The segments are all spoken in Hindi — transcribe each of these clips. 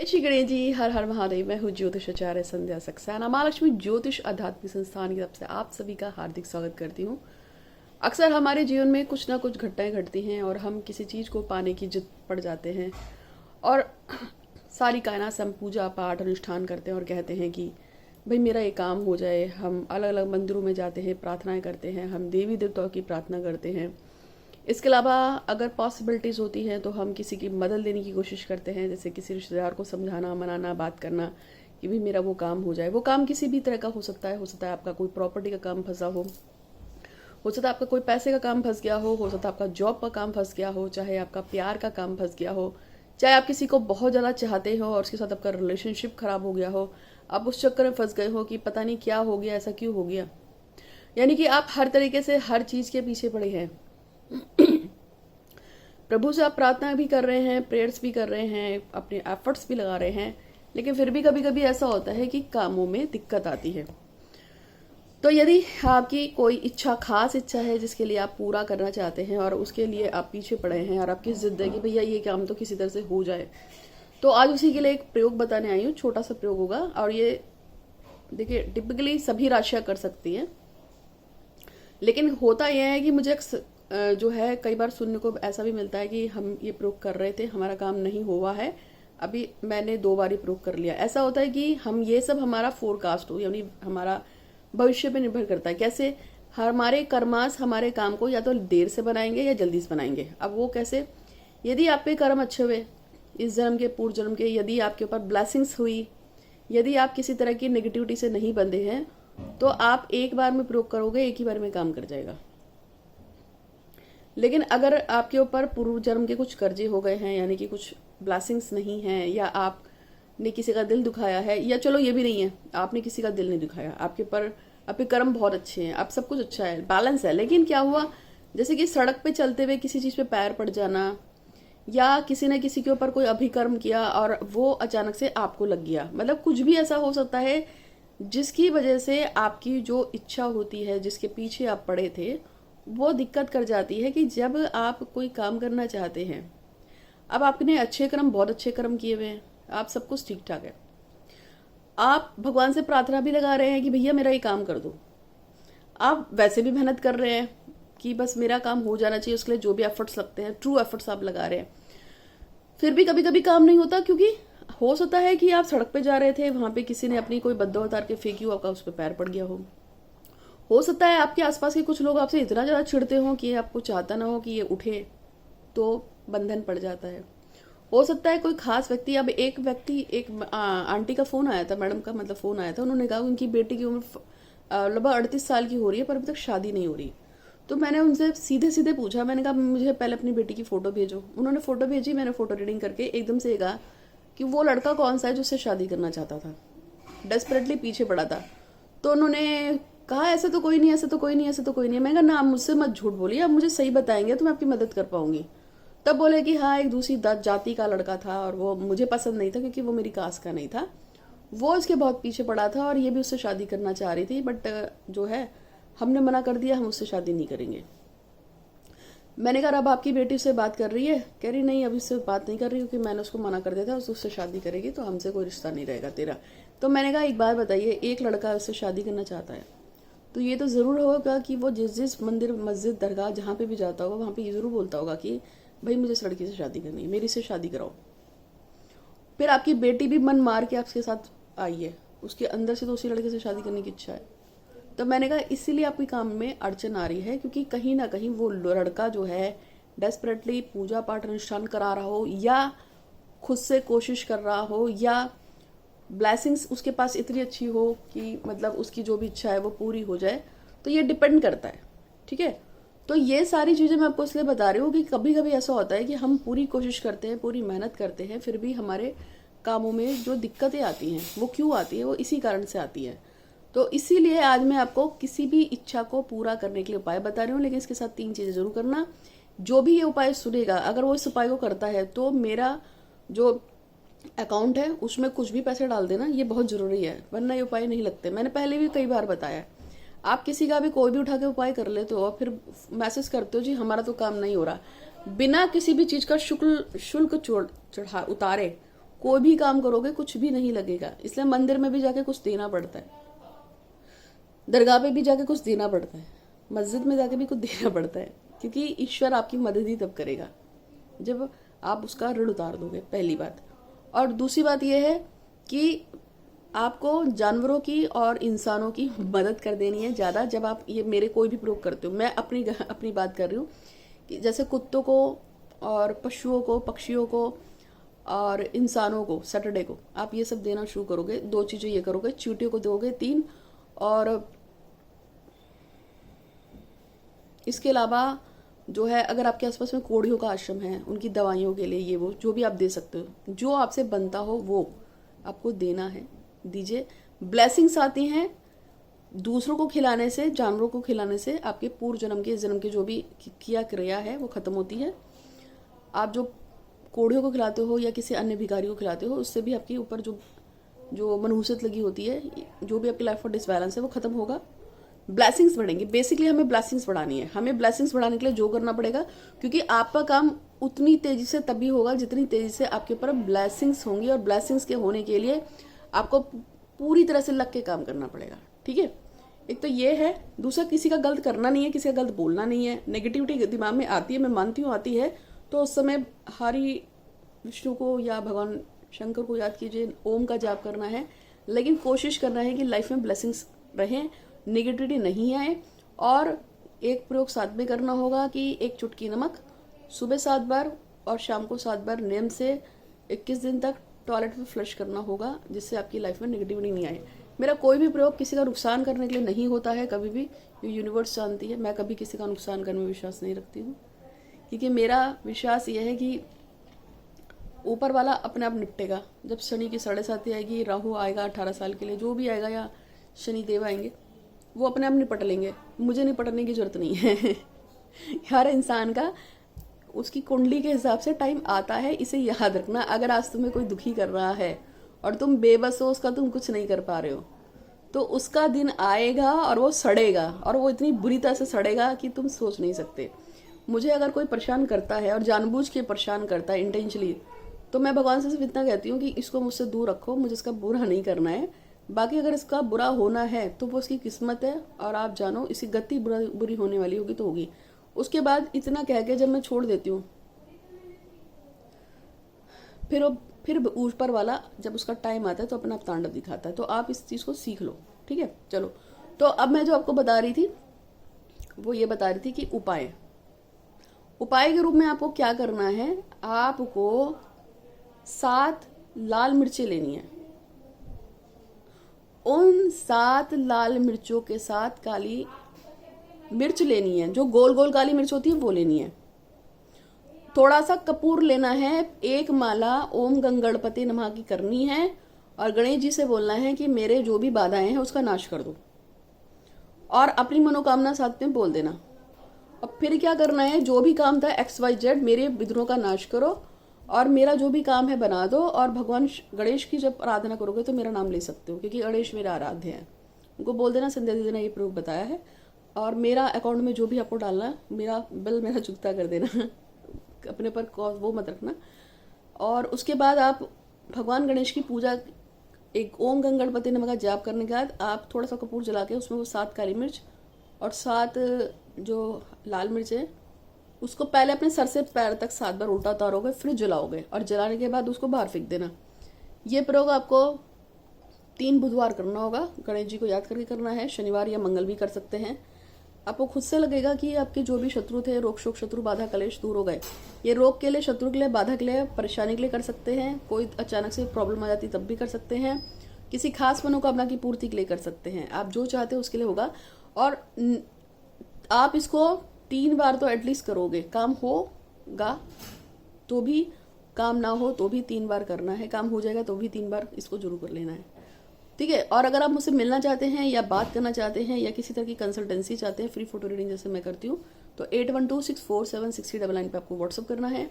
श्री गणेश जी, हर हर महादेव। मैं हूँ ज्योतिष आचार्य संध्या सक्सेना। माँ लक्ष्मी ज्योतिष आध्यात्मिक संस्थान की तरफ से आप सभी का हार्दिक स्वागत करती हूँ। अक्सर हमारे जीवन में कुछ ना कुछ घटनाएं घटती हैं और हम किसी चीज़ को पाने की जिद पड़ जाते हैं और सारी कायनात से हम पूजा पाठ अनुष्ठान करते हैं और कहते हैं कि भाई मेरा ये काम हो जाए। हम अलग अलग मंदिरों में जाते हैं, प्रार्थनाएं करते हैं, हम देवी देवताओं की प्रार्थना करते हैं। इसके अलावा अगर पॉसिबिलिटीज़ होती हैं तो हम किसी की मदद लेने की कोशिश करते हैं, जैसे किसी रिश्तेदार को समझाना, मनाना, बात करना कि भी मेरा वो काम हो जाए। वो काम किसी भी तरह का हो सकता है आपका कोई प्रॉपर्टी का काम फंसा हो सकता है आपका कोई पैसे का काम फंस गया हो सकता है आपका जॉब का काम फंस गया हो, चाहे आपका प्यार का काम फंस गया हो, चाहे आप किसी को बहुत ज़्यादा चाहते हो और उसके साथ आपका रिलेशनशिप खराब हो गया हो, आप उस चक्कर में फंस गए हो कि पता नहीं क्या हो गया, ऐसा क्यों हो गया। यानी कि आप हर तरीके से हर चीज़ के पीछे पड़े हैं। प्रभु से आप प्रार्थना भी कर रहे हैं, प्रेयर्स भी कर रहे हैं, अपने एफर्ट्स भी लगा रहे हैं, लेकिन फिर भी कभी कभी ऐसा होता है कि कामों में दिक्कत आती है। तो यदि आपकी कोई इच्छा, खास इच्छा है जिसके लिए आप पूरा करना चाहते हैं और उसके लिए आप पीछे पड़े हैं और आपकी जिद है कि भैया ये काम तो किसी तरह से हो जाए, तो आज उसी के लिए एक प्रयोग बताने आई हूँ। छोटा सा प्रयोग होगा और ये देखिए टिपिकली सभी राशियां कर सकती हैं, लेकिन होता यह है कि मुझे जो है कई बार सुनने को ऐसा भी मिलता है कि हम ये प्रयोग कर रहे थे, हमारा काम नहीं हुआ है, अभी मैंने 2 बार ही प्रयोग कर लिया। ऐसा होता है कि हम ये सब हमारा फोरकास्ट हो, यानी हमारा भविष्य पे निर्भर करता है। कैसे हमारे कर्मास हमारे काम को या तो देर से बनाएंगे या जल्दी से बनाएंगे। अब वो कैसे, यदि आप पे कर्म अच्छे हुए इस जन्म के, पूर्व जन्म के, यदि आपके ऊपर ब्लेसिंग्स हुई, यदि आप किसी तरह की नेगेटिविटी से नहीं बंधे हैं, तो आप एक बार में प्रयोग करोगे, एक ही बार में काम कर जाएगा। लेकिन अगर आपके ऊपर पूर्व जन्म के कुछ कर्जे हो गए हैं, यानी कि कुछ ब्लेसिंग्स नहीं हैं, या आपने किसी का दिल दुखाया है, या चलो ये भी नहीं है, आपने किसी का दिल नहीं दुखाया, आपके ऊपर आपके कर्म बहुत अच्छे हैं, आप सब कुछ अच्छा है, बैलेंस है, लेकिन क्या हुआ, जैसे कि सड़क पे चलते हुए किसी चीज़ पे पैर पड़ जाना, या किसी ने किसी के ऊपर कोई अभिकर्म किया और वो अचानक से आपको लग गया, मतलब कुछ भी ऐसा हो सकता है जिसकी वजह से आपकी जो इच्छा होती है, जिसके पीछे आप पड़े थे, वो दिक्कत कर जाती है। कि जब आप कोई काम करना चाहते हैं, अब आपने अच्छे कर्म, बहुत अच्छे कर्म किए हुए हैं, आप सब कुछ ठीक ठाक है, आप भगवान से प्रार्थना भी लगा रहे हैं कि भैया मेरा ये काम कर दो, आप वैसे भी मेहनत कर रहे हैं कि बस मेरा काम हो जाना चाहिए, उसके लिए जो भी एफर्ट्स लगते हैं, ट्रू एफर्ट्स आप लगा रहे हैं, फिर भी कभी कभी काम नहीं होता। क्योंकि हो सकता है कि आप सड़क पे जा रहे थे, वहां पे किसी ने अपनी कोई बद्दुआ उतार के फेंकी हो, आपका उस पर पैर पड़ गया हो सकता है आपके आसपास के कुछ लोग आपसे इतना ज़्यादा चिढ़ते हो कि आपको चाहता ना हो कि ये उठे, तो बंधन पड़ जाता है। हो सकता है कोई खास व्यक्ति, अब एक व्यक्ति, एक आंटी का फ़ोन आया था, मैडम का मतलब फ़ोन आया था, उन्होंने कहा उनकी बेटी की उम्र लगभग 38 साल की हो रही है पर अभी तक शादी नहीं हो रही। तो मैंने उनसे सीधे सीधे पूछा, मैंने कहा मुझे पहले अपनी बेटी की फ़ोटो भेजो। उन्होंने फ़ोटो भेजी, मैंने फ़ोटो रीडिंग करके एकदम से कहा कि वो लड़का कौन सा है जो उससे शादी करना चाहता था, डेस्परेटली पीछे पड़ा था। तो उन्होंने कहा ऐसे तो कोई नहीं, ऐसे तो कोई नहीं, ऐसे तो कोई नहीं है। मैं कहा ना, मुझसे मत झूठ बोलिए, आप मुझे सही बताएंगे तो मैं आपकी मदद कर पाऊंगी। तब बोले कि हाँ, एक दूसरी जाति का लड़का था और वो मुझे पसंद नहीं था क्योंकि वो मेरी कास्ट का नहीं था, वो इसके बहुत पीछे पड़ा था और ये भी उससे शादी करना चाह रही थी, बट जो है हमने मना कर दिया, हम उससे शादी नहीं करेंगे। मैंने कहा अब आपकी बेटी उससे बात कर रही है? कह रही नहीं, अभी उससे बात नहीं कर रही क्योंकि मैंने उसको मना कर दिया था, उससे शादी करेगी तो हमसे कोई रिश्ता नहीं रहेगा तेरा। तो मैंने कहा एक बात बताइए, एक लड़का उससे शादी करना चाहता है तो ये तो ज़रूर होगा कि वो जिस जिस मंदिर, मस्जिद, दरगाह जहाँ पे भी जाता होगा वहाँ पे ये ज़रूर बोलता होगा कि भाई मुझे इस लड़की से शादी करनी है, मेरी से शादी कराओ। फिर आपकी बेटी भी मन मार के आपके साथ आई है, उसके अंदर से तो उसी लड़के से शादी करने की इच्छा है। तो मैंने कहा इसीलिए आपके काम में अड़चन आ रही है, क्योंकि कहीं ना कहीं वो लड़का जो है डेस्परेटली पूजा पाठ अनुष्ठान करा रहा हो, या खुद से कोशिश कर रहा हो, या ब्लेसिंग्स उसके पास इतनी अच्छी हो कि मतलब उसकी जो भी इच्छा है वो पूरी हो जाए, तो ये डिपेंड करता है। ठीक है, तो ये सारी चीज़ें मैं आपको इसलिए बता रही हूँ कि कभी कभी ऐसा होता है कि हम पूरी कोशिश करते हैं, पूरी मेहनत करते हैं, फिर भी हमारे कामों में जो दिक्कतें आती हैं वो क्यों आती है, वो इसी कारण से आती है। तो इसीलिए आज मैं आपको किसी भी इच्छा को पूरा करने के लिए उपाय बता रही हूँ, लेकिन इसके साथ 3 चीज़ें जरूर करना। जो भी ये उपाय सुनेगा, अगर वो इस उपाय को करता है तो मेरा जो अकाउंट है उसमें कुछ भी पैसे डाल देना, ये बहुत ज़रूरी है, वरना ये उपाय नहीं लगते। मैंने पहले भी कई बार बताया, आप किसी का भी कोई भी उठा के उपाय कर लेते हो और फिर मैसेज करते हो जी हमारा तो काम नहीं हो रहा, बिना किसी भी चीज़ का शुल्क चढ़ा उतारे कोई भी काम करोगे कुछ भी नहीं लगेगा। इसलिए मंदिर में भी जाके कुछ देना पड़ता है, दरगाह पे भी जाके कुछ देना पड़ता है, मस्जिद में जाके भी कुछ देना पड़ता है, क्योंकि ईश्वर आपकी मदद ही तब करेगा जब आप उसका ऋण उतार दोगे, पहली बात। और दूसरी बात यह है कि आपको जानवरों की और इंसानों की मदद कर देनी है ज़्यादा जब आप ये मेरे कोई भी प्रयोग करते हो। मैं अपनी बात कर रही हूँ कि जैसे कुत्तों को और पशुओं को, पक्षियों को और इंसानों को सैटरडे को आप ये सब देना शुरू करोगे। 2 चीज़ें ये करोगे, चींटियों को दोगे 3, और इसके अलावा जो है अगर आपके आसपास में कोढ़ियों का आश्रम है, उनकी दवाइयों के लिए ये वो जो भी आप दे सकते हो, जो आपसे बनता हो वो आपको देना है, दीजिए। ब्लेसिंग्स आती हैं दूसरों को खिलाने से, जानवरों को खिलाने से। आपके पूर्व जन्म के, इस जन्म के जो भी किया क्रिया है वो खत्म होती है। आप जो कोढ़ियों को खिलाते हो या किसी अन्य भिखारी को खिलाते हो, उससे भी आपके ऊपर जो मनहूसियत लगी होती है, जो भी आपकी लाइफ का डिसबैलेंस है वो खत्म होगा। ब्लेसिंग्स बढ़ेंगे। बेसिकली हमें ब्लेसिंग्स बढ़ानी है। हमें ब्लेसिंग्स बढ़ाने के लिए जो करना पड़ेगा, क्योंकि आपका काम उतनी तेजी से तभी होगा जितनी तेजी से आपके ऊपर ब्लेसिंग्स होंगी, और ब्लेसिंग्स के होने के लिए आपको पूरी तरह से लग के काम करना पड़ेगा। ठीक है, एक तो ये है। दूसरा, किसी का गलत करना नहीं है, किसी का गलत बोलना नहीं है। नेगेटिविटी दिमाग में आती है, मैं मानती हूँ आती है, तो उस समय हरि विष्णु को या भगवान शंकर को याद कीजिए, ओम का जाप करना है, लेकिन कोशिश करना है कि लाइफ में ब्लेसिंग्स रहें, नेगेटिविटी नहीं आए। और एक प्रयोग साथ में करना होगा कि एक चुटकी नमक सुबह 7 बार और शाम को 7 बार नियम से 21 दिन तक टॉयलेट में फ्लश करना होगा, जिससे आपकी लाइफ में नेगेटिविटी नहीं आए। मेरा कोई भी प्रयोग किसी का नुकसान करने के लिए नहीं होता है कभी भी, ये यूनिवर्स जानती है। मैं कभी किसी का नुकसान करने में विश्वास नहीं रखती हूँ, क्योंकि मेरा विश्वास यह है कि ऊपर वाला अपने आप निपटेगा। जब शनि की 7.5 आएगी, राहु आएगा 18 साल के लिए, जो भी आएगा, या शनि देव आएंगे, वो अपने आप निपट लेंगे। मुझे निपटने की जरूरत नहीं है। हर इंसान का उसकी कुंडली के हिसाब से टाइम आता है, इसे याद रखना। अगर आज तुम्हें कोई दुखी कर रहा है और तुम बेबस हो, उसका तुम कुछ नहीं कर पा रहे हो, तो उसका दिन आएगा और वो सड़ेगा, और वो इतनी बुरी तरह से सड़ेगा कि तुम सोच नहीं सकते। मुझे अगर कोई परेशान करता है और जानबूझ के परेशान करता है इंटेंशनली, तो मैं भगवान से सिर्फ इतना कहती हूँ कि इसको मुझसे दूर रखो, मुझे इसका बुरा नहीं करना है। बाकी अगर इसका बुरा होना है तो वो उसकी किस्मत है, और आप जानो इसकी गति बुरी होने वाली होगी तो होगी। उसके बाद इतना कह के जब मैं छोड़ देती हूँ, फिर ऊपर वाला जब उसका टाइम आता है तो अपना तांडव दिखाता है। तो आप इस चीज़ को सीख लो। ठीक है, चलो। तो अब मैं जो आपको बता रही थी वो ये बता रही थी कि उपाय के रूप में आपको क्या करना है। आपको 7 लाल मिर्चें लेनी है। उन 7 लाल मिर्चों के साथ काली मिर्च लेनी है, जो गोल गोल काली मिर्च होती है वो लेनी है। थोड़ा सा कपूर लेना है। 1 माला ओम गंगणपति नमः की करनी है, और गणेश जी से बोलना है कि मेरे जो भी बाधाएं हैं उसका नाश कर दो, और अपनी मनोकामना साथ में बोल देना। अब फिर क्या करना है, जो भी काम था XYZ, मेरे विघ्नों का नाश करो और मेरा जो भी काम है बना दो। और भगवान गणेश की जब आराधना करोगे तो मेरा नाम ले सकते हो, क्योंकि गणेश मेरा आराध्य है। उनको बोल देना संध्या दीदी ने ये प्रयोग बताया है, और मेरा अकाउंट में जो भी आपको डालना है, मेरा बिल मेरा चुकता कर देना। अपने पर वो मत रखना। और उसके बाद आप भगवान गणेश की पूजा, एक ओम गंगणपति नमः का जाप करने के बाद आप थोड़ा सा कपूर जला के उसमें वो 7 काली मिर्च और 7 जो लाल मिर्च है, उसको पहले अपने सर से पैर तक 7 बार उल्टा उतारोगे, फिर जलाओगे, और जलाने के बाद उसको बाहर फेंक देना। ये प्रयोग आपको 3 बुधवार करना होगा। गणेश जी को याद करके करना है। शनिवार या मंगल भी कर सकते हैं। आपको खुद से लगेगा कि आपके जो भी शत्रु थे, रोग शोक शत्रु बाधा कलेश दूर हो गए। ये रोग के लिए, शत्रु के लिए, बाधा के लिए, परेशानी के लिए कर सकते हैं। कोई अचानक से प्रॉब्लम आ जाती तब भी कर सकते हैं। किसी खास मनोकामना की पूर्ति के लिए कर सकते हैं। आप जो चाहते हो उसके लिए होगा। और आप इसको 3 बार तो एटलीस्ट करोगे। काम होगा तो भी, काम ना हो तो भी 3 बार करना है। काम हो जाएगा तो भी 3 बार इसको जरूर कर लेना है। ठीक है। और अगर आप मुझसे मिलना चाहते हैं या बात करना चाहते हैं या किसी तरह की कंसल्टेंसी चाहते हैं, फ्री फोटो रीडिंग जैसे मैं करती हूँ, तो 8126476099 पे आपको व्हाट्सअप करना है।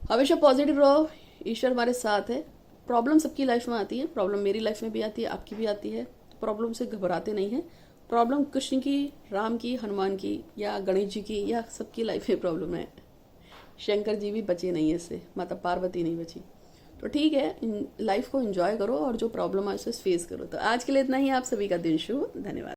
हमेशा पॉजिटिव रहो, ईश्वर हमारे साथ है। प्रॉब्लम सबकी लाइफ में आती है, प्रॉब्लम मेरी लाइफ में भी आती है, आपकी भी आती है। तो प्रॉब्लम से घबराते नहीं है। प्रॉब्लम कृष्ण की, राम की, हनुमान की या गणेश जी की या सबकी लाइफ में प्रॉब्लम है। शंकर जी भी बचे नहीं है इससे, माता पार्वती नहीं बची। तो ठीक है, लाइफ को एंजॉय करो और जो प्रॉब्लम है उसे फेस करो। तो आज के लिए इतना ही। आप सभी का दिन शुभ। धन्यवाद।